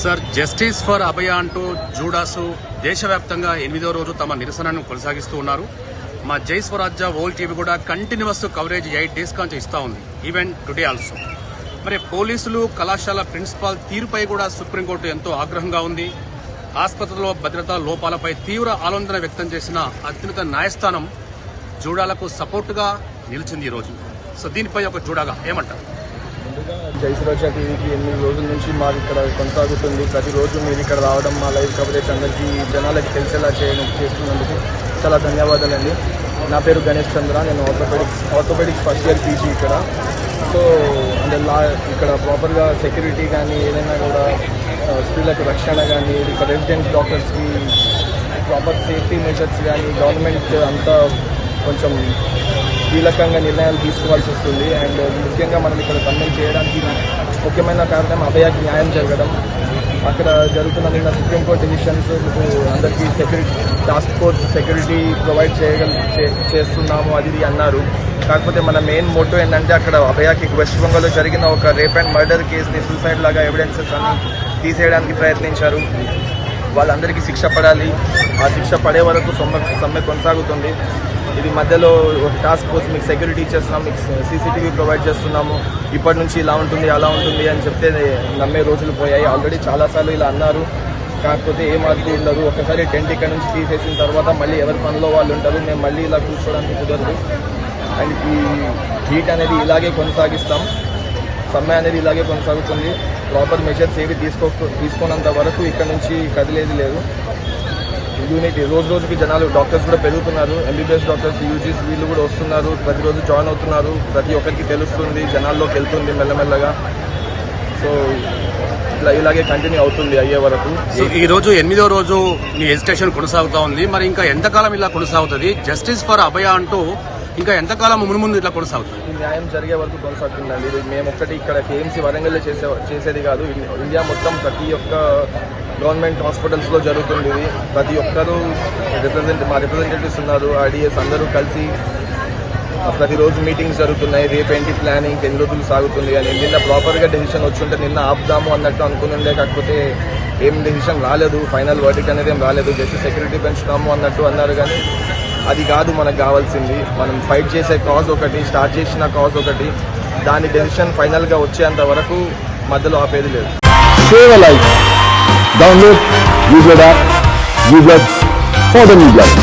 Sir, justice for అభయ అంటూ జూడాసు దేశవ్యాప్తంగా 8వ రోజు తమ నిరసనను కొనసాగిస్తూ ఉన్నారు. మా జై స్వరాజ్య వరల్డ్ టీవీ కూడా కంటిన్యూస్ కవరేజ్ 8 days కాంచి ఇస్తా ఉంది, ఈవెన్ టుడే ఆల్సో. మరి పోలీసులు, కళాశాల ప్రిన్సిపాల్ తీరుపై కూడా సుప్రీంకోర్టు ఎంతో ఆగ్రహంగా ఉంది. ఆసుపత్రుల్లో భద్రతా లోపాలపై తీవ్ర ఆందోళన వ్యక్తం చేసిన అత్యున్నత న్యాయస్థానం జూడాలకు సపోర్టుగా నిలిచింది ఈరోజు. సో దీనిపై ఒక జూడాగా ఏమంటారు? ముందుగా జై స్వరాజ్య టీవీకి 8 రోజుల నుంచి మాకు ఇక్కడ కొనసాగుతుంది. ప్రతిరోజు మీరు ఇక్కడ రావడం, మా లైవ్ కవరేజ్ అందరికీ జనాలకి తెలిసేలా చేస్తున్నందుకు చాలా ధన్యవాదాలండి. నా పేరు గణేష్ చంద్ర, నేను ఆర్థోపెడిక్స్ ఫస్ట్ ఇయర్ పీజీ ఇక్కడ. సో అంటే ఇక్కడ ప్రాపర్గా సెక్యూరిటీ కానీ ఏదైనా కూడా స్త్రీలకు రక్షణ కానీ, ఇక్కడ రెసిడెంట్ డాక్టర్స్కి ప్రాపర్ సేఫ్టీ మెజర్స్ కానీ గవర్నమెంట్ అంతా కొంచెం కీలకంగా నిర్ణయాలు తీసుకోవాల్సి వస్తుంది. అండ్ ముఖ్యంగా మనం ఇక్కడ సమ్మె చేయడానికి ముఖ్యమైన కారణం అభయకి న్యాయం జరగడం. అక్కడ జరుగుతున్న నిన్న సుప్రీంకోర్టు డెసిషన్స్ అందరికీ security task force security provide చేస్తున్నాము అది అన్నారు. కాకపోతే మన మెయిన్ మోటో ఏంటంటే అక్కడ అభయకి వెస్ట్ బెంగాల్లో జరిగిన ఒక రేప్ అండ్ మర్డర్ కేసుని సూసైడ్ లాగా ఎవిడెన్సెస్ అన్ని తీసేయడానికి ప్రయత్నించారు. వాళ్ళందరికీ శిక్ష పడాలి. ఆ శిక్ష పడే వరకు సమ్మె కొనసాగుతుంది. ఇది మధ్యలో ఒక టాస్క్ ఫోర్స్ మీకు సెక్యూరిటీ ఇచ్చేస్తున్నాం, మీకు సీసీటీవీ ప్రొవైడ్ చేస్తున్నాము, ఇప్పటి నుంచి ఇలా ఉంటుంది అలా ఉంటుంది అని చెప్తే నమ్మే రోజులు పోయాయి. ఆల్రెడీ చాలాసార్లు ఇలా అన్నారు, కాకపోతే ఏ మార్పు ఉండదు. ఒకసారి టెంట్ ఇక్కడ నుంచి తీసేసిన తర్వాత మళ్ళీ ఎవరి పనిలో వాళ్ళు ఉంటారు. మేము మళ్ళీ ఇలా కూర్చోవడానికి కుదరదు. అండ్ ఈ హీట్ అనేది ఇలాగే కొనసాగిస్తాం, సమ్మె అనేది ఇలాగే కొనసాగుతుంది. ప్రాపర్ మెజర్స్ ఏవి తీసుకోనంత వరకు ఇక్కడ నుంచి కదిలేది లేదు. యూనిటీ రోజుకి జనాలు డాక్టర్స్ కూడా పెరుగుతున్నారు. ఎంబీబీఎస్ డాక్టర్స్, యూజీస్ వీళ్ళు కూడా వస్తున్నారు, ప్రతిరోజు జాయిన్ అవుతున్నారు. ప్రతి ఒక్కరికి తెలుస్తుంది, జనాల్లోకి వెళ్తుంది మెల్లమెల్లగా. సో ఇలాగే కంటిన్యూ అవుతుంది అయ్యే వరకు. ఈ రోజు 8వ రోజు మీ ఎజిటేషన్ కొనసాగుతూ ఉంది. మరి ఇంకా ఎంతకాలం ఇలా కొనసాగుతుంది? జస్టిస్ ఫర్ అభయ అంటూ ఇంకా ఎంతకాలం ముందు ఇట్లా కొనసాగుతుంది? న్యాయం జరిగే వరకు కొనసాగుతుందండి. ఇది మేము ఒక్కటి ఇక్కడ కేఎంసీ వరంగల్లో చేసేది కాదు, ఇండియా మొత్తం ప్రతి ఒక్క గవర్నమెంట్ హాస్పిటల్స్లో జరుగుతుంది. ఇది ప్రతి ఒక్కరూ మా రిప్రజెంటేటివ్స్ ఉన్నారు, ఆర్డీఎస్ అందరూ కలిసి ప్రతిరోజు మీటింగ్స్ జరుగుతున్నాయి. రేపేంటి ప్లానింగ్, ఎన్ని రోజులు సాగుతుంది అని. నిన్న ప్రాపర్గా డెసిషన్ వచ్చుంటే నిన్న ఆపుదాము అన్నట్టు అనుకునిండే, కాకపోతే ఏం డెసిషన్ రాలేదు, ఫైనల్ వర్డిక్ట్ అనేది ఏం రాలేదు. జస్ట్ సెక్యూరిటీ పెంచుతాము అన్నట్టు అన్నారు, కానీ అది కాదు మనకు కావాల్సింది. మనం ఫైట్ చేసే కాజ్ ఒకటి, స్టార్ట్ చేసిన కాజ్ ఒకటి, దాని డెసిషన్ ఫైనల్గా వచ్చేంత వరకు మధ్యలో ఆపేది లేదు. Download Google app, Google for the new blood.